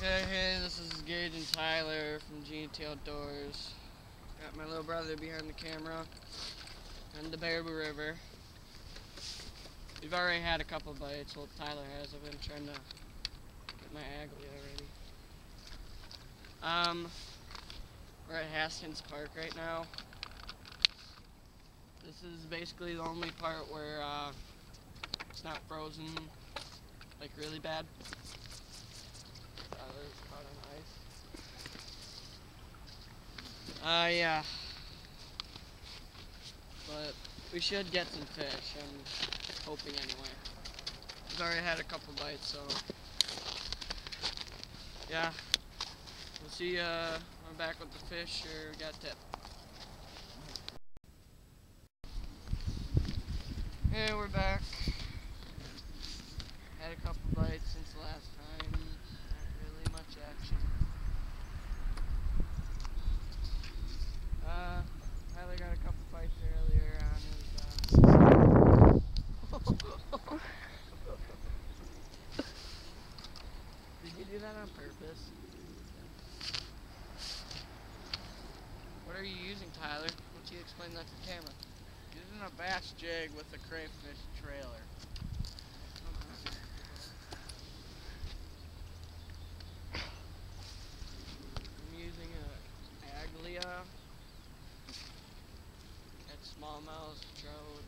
Hey, this is Gage and Tyler from G&T Outdoors. Got my little brother behind the camera on the Baraboo River. We've already had a couple bites. Well, Tyler has. I've been trying to get my agly already. We're at Haskins Park right now. This is basically the only part where it's not frozen, like really bad. Tyler's caught on ice. Yeah. But we should get some fish, I'm hoping anyway. We've already had a couple bites, so yeah. We'll see when we're back with the fish or we got tip. Hey, we're back. Had a couple bites since the last time. Not really much action. Tyler got a couple bites earlier on his Did you do that on purpose? What are you using, Tyler? Why don't you explain that to the camera? Using a bass jig with a crayfish trailer. I'm using a Aglia at smallmouth trout.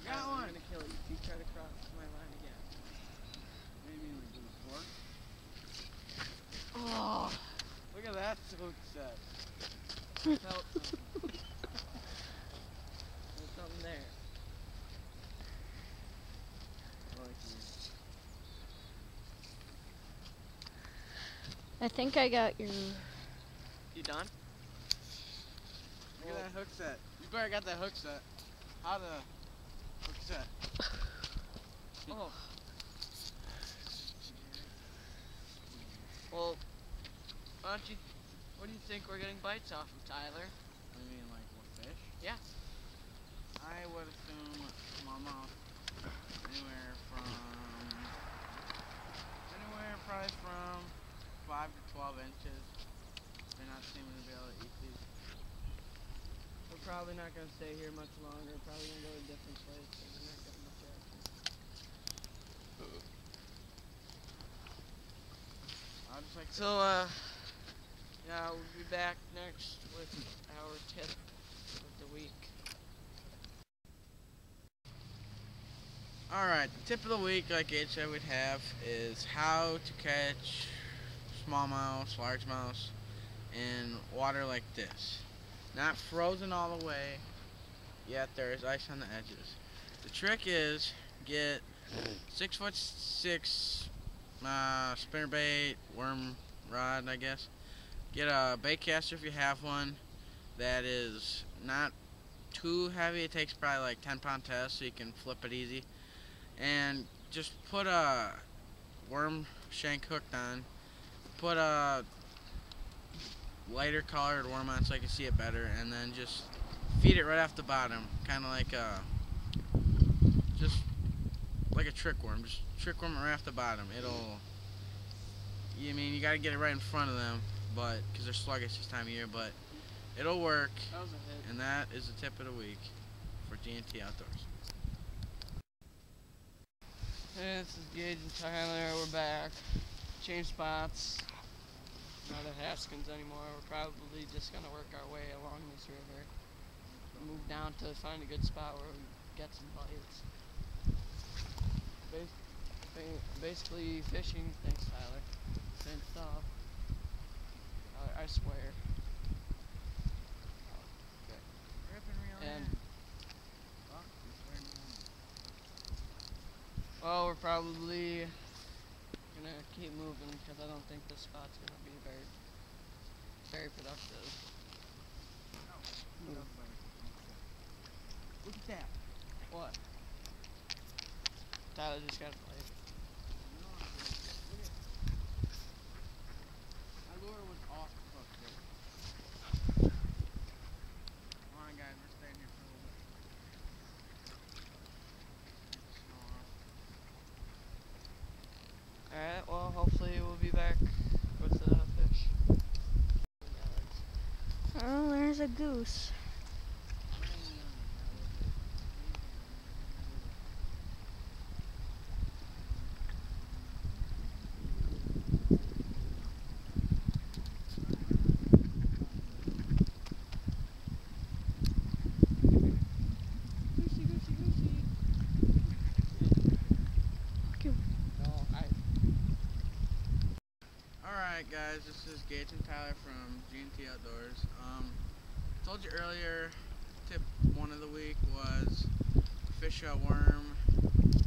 Got one. I'm gonna kill you if you try to cross my line again. Maybe we do sport. Oh, Look at that hook set. felt something. There's something there. I think I got your... You done? Look at that hook set. You better got that hook set. How the hook set? Oh. Well, what do you think we're getting bites off of, Tyler? What do you mean, like with fish? Yeah. I would assume smallmouth probably from 5 to 12 inches. They're not seeming to be able to eat these. We're probably not going to stay here much longer. We're probably going to go to a different place because we're not getting much action. I'll just like yeah, we'll be back next with our tip of the week. Alright, the tip of the week, like Gage said we'd have, is how to catch smallmouth, largemouth in water like this. Not frozen all the way, yet there is ice on the edges. The trick is get 6'6" spinnerbait, worm rod, I guess. Get a bait caster if you have one that is not too heavy. It takes probably like 10-pound test so you can flip it easy. And just put a worm shank hooked on. Put a lighter colored worm on so I can see it better, and then just feed it right off the bottom, kind of like just like a trick worm. Just trick worm right off the bottom. You gotta get it right in front of them, but because they're sluggish this time of year, but it'll work. That was a hit. And that is the tip of the week for G&T Outdoors. Hey, this is Gage and Tyler. We're back. Changed spots. Not at Haskins anymore. We're probably just gonna work our way along this river. Move down to find a good spot where we get some bites. Basically fishing. Thanks, Tyler. Same stuff. I swear. And well, we're probably gonna keep moving because I don't think this spot's gonna be very productive. Look at that. What? Tyler just got a bite. My lure was off the hook there. Come on, guys, we're staying there's a goose. Alright guys, this is Gage and Tyler from G&T Outdoors. Told you earlier, tip 1 of the week was fish a worm,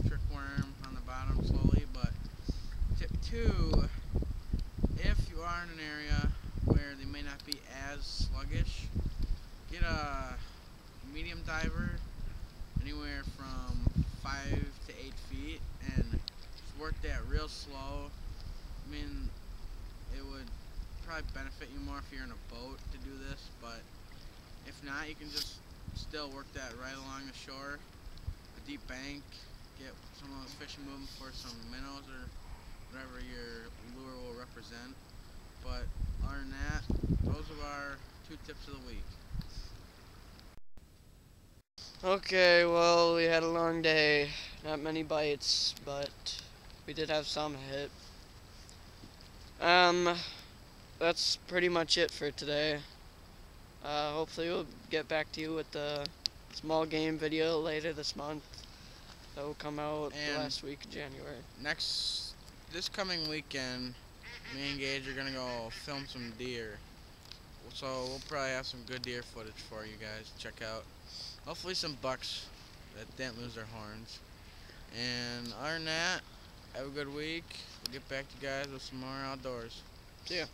trick worm on the bottom slowly, but tip 2, if you are in an area where they may not be as sluggish, get a medium diver, anywhere from 5 to 8 feet, and just work that real slow. I mean, it would probably benefit you more if you're in a boat to do this, but if not, you can just still work that right along the shore, a deep bank, get some of those fish moving for some minnows or whatever your lure will represent. But other than that, those are our 2 tips of the week. Okay, well, we had a long day. Not many bites, but we did have some hit. That's pretty much it for today. Hopefully we'll get back to you with the small game video later this month. That will come out the last week of January. This coming weekend, me and Gage are gonna go film some deer. So we'll probably have some good deer footage for you guys to check out. Hopefully some bucks that didn't lose their horns. And other than that, have a good week. We'll get back to you guys with some more outdoors. See ya.